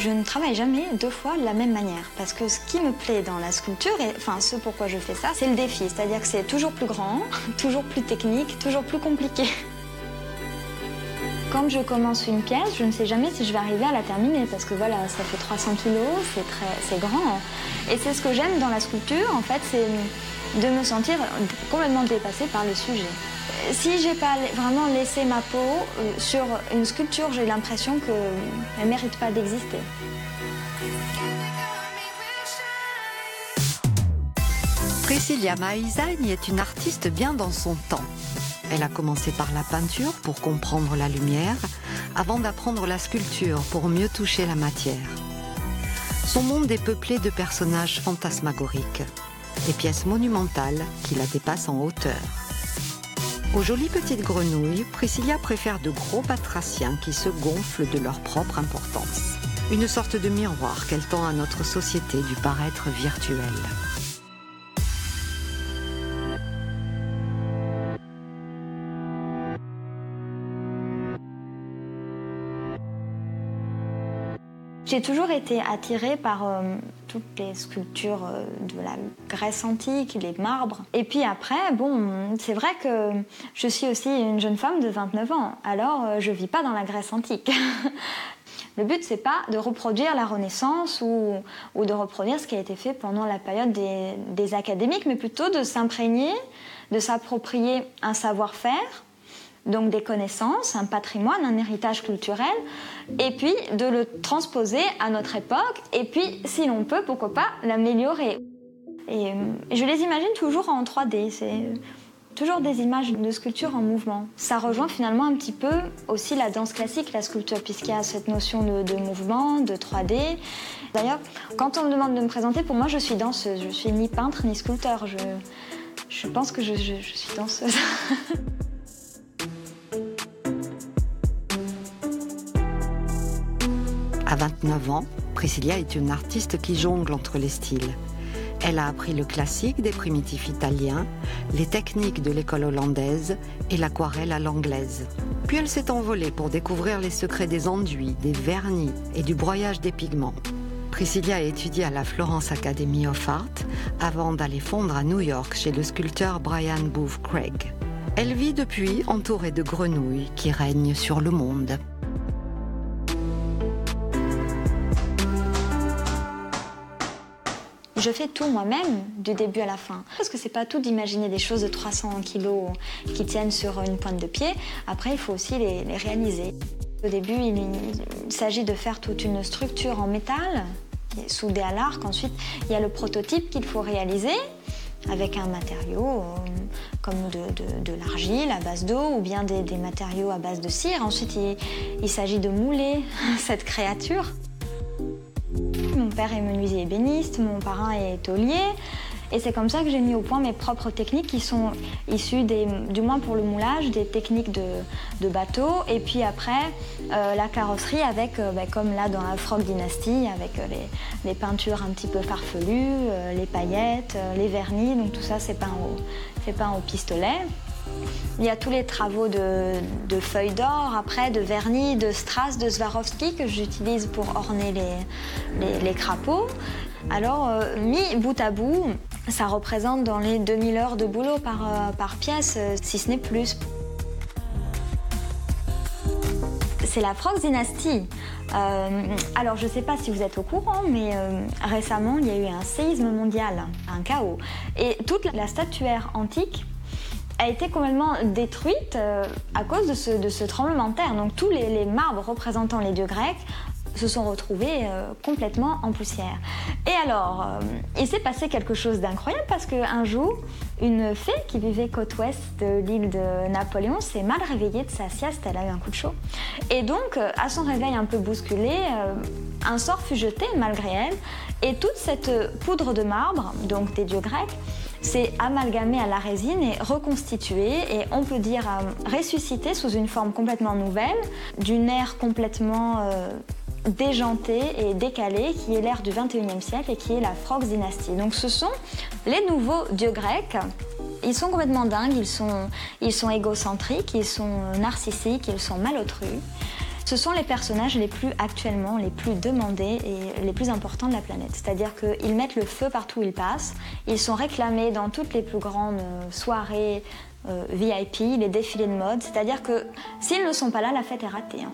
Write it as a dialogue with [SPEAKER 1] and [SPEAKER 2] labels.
[SPEAKER 1] Je ne travaille jamais deux fois de la même manière parce que ce qui me plaît dans la sculpture, enfin ce pourquoi je fais ça, c'est le défi. C'est-à-dire que c'est toujours plus grand, toujours plus technique, toujours plus compliqué. Quand je commence une pièce, je ne sais jamais si je vais arriver à la terminer parce que voilà, ça fait 300 kilos, c'est grand. Et c'est ce que j'aime dans la sculpture, en fait, c'est de me sentir complètement dépassée par le sujet. Si j'ai pas vraiment laissé ma peau sur une sculpture, j'ai l'impression qu'elle ne mérite pas d'exister.
[SPEAKER 2] Priscilla Maeissagne est une artiste bien dans son temps. Elle a commencé par la peinture pour comprendre la lumière, avant d'apprendre la sculpture pour mieux toucher la matière. Son monde est peuplé de personnages fantasmagoriques, des pièces monumentales qui la dépassent en hauteur. Aux jolies petites grenouilles, Priscilla préfère de gros batraciens qui se gonflent de leur propre importance. Une sorte de miroir qu'elle tend à notre société du paraître virtuel.
[SPEAKER 1] J'ai toujours été attirée par toutes les sculptures de la Grèce antique, les marbres. Et puis après, bon, c'est vrai que je suis aussi une jeune femme de 29 ans, alors je ne vis pas dans la Grèce antique. Le but, c'est pas de reproduire la Renaissance ou de reproduire ce qui a été fait pendant la période des académiques, mais plutôt de s'imprégner, de s'approprier un savoir-faire, donc des connaissances, un patrimoine, un héritage culturel, et puis de le transposer à notre époque, et puis, si l'on peut, pourquoi pas, l'améliorer. Et je les imagine toujours en 3D, c'est toujours des images de sculpture en mouvement. Ça rejoint finalement un petit peu aussi la danse classique, la sculpture, puisqu'il y a cette notion de mouvement, de 3D. D'ailleurs, quand on me demande de me présenter, pour moi, je suis danseuse. Je suis ni peintre ni sculpteur. Je pense que je suis danseuse.
[SPEAKER 2] À 29 ans, Priscilla est une artiste qui jongle entre les styles. Elle a appris le classique des primitifs italiens, les techniques de l'école hollandaise et l'aquarelle à l'anglaise. Puis elle s'est envolée pour découvrir les secrets des enduits, des vernis et du broyage des pigments. Priscilla a étudié à la Florence Academy of Art avant d'aller fondre à New York chez le sculpteur Brian Booth Craig. Elle vit depuis entourée de grenouilles qui règnent sur le monde.
[SPEAKER 1] Je fais tout moi-même, du début à la fin. Parce que c'est pas tout d'imaginer des choses de 300 kilos qui tiennent sur une pointe de pied. Après, il faut aussi les réaliser. Au début, il s'agit de faire toute une structure en métal, qui est soudée à l'arc. Ensuite, il y a le prototype qu'il faut réaliser avec un matériau comme de l'argile à base d'eau ou bien des matériaux à base de cire. Ensuite, il s'agit de mouler cette créature. Mon père est menuisier ébéniste, mon parrain est tôlier. Et c'est comme ça que j'ai mis au point mes propres techniques qui sont issues, du moins pour le moulage, des techniques de bateau. Et puis après, la carrosserie avec, comme là dans la Frog Dynasty, avec les peintures un petit peu farfelues, les paillettes, les vernis. Donc tout ça, c'est peint au pistolet. Il y a tous les travaux de feuilles d'or, après de vernis, de strass, de Swarovski que j'utilise pour orner les crapauds. Alors, mis bout à bout, ça représente dans les 2000 heures de boulot par pièce, si ce n'est plus. C'est la Frog Dynasty. Alors, je ne sais pas si vous êtes au courant, mais récemment, il y a eu un séisme mondial, un chaos. Et toute la statuaire antique a été complètement détruite à cause de ce tremblement de terre. Donc tous les marbres représentant les dieux grecs se sont retrouvés complètement en poussière. Et alors, il s'est passé quelque chose d'incroyable parce qu'un jour, une fée qui vivait côte ouest de l'île de Napoléon s'est mal réveillée de sa sieste, elle a eu un coup de chaud. Et donc, à son réveil un peu bousculé, un sort fut jeté malgré elle, et toute cette poudre de marbre, donc des dieux grecs, s'est amalgamée à la résine et reconstituée, et on peut dire ressuscitée sous une forme complètement nouvelle, d'une ère complètement déjantée et décalée, qui est l'ère du XXIe siècle et qui est la Frog Dynasty. Donc ce sont les nouveaux dieux grecs. Ils sont complètement dingues, ils sont égocentriques, ils sont narcissiques, ils sont malotrus. Ce sont les personnages actuellement les plus demandés et les plus importants de la planète. C'est-à-dire qu'ils mettent le feu partout où ils passent. Ils sont réclamés dans toutes les plus grandes soirées VIP, les défilés de mode. C'est-à-dire que s'ils ne sont pas là, la fête est ratée. Hein.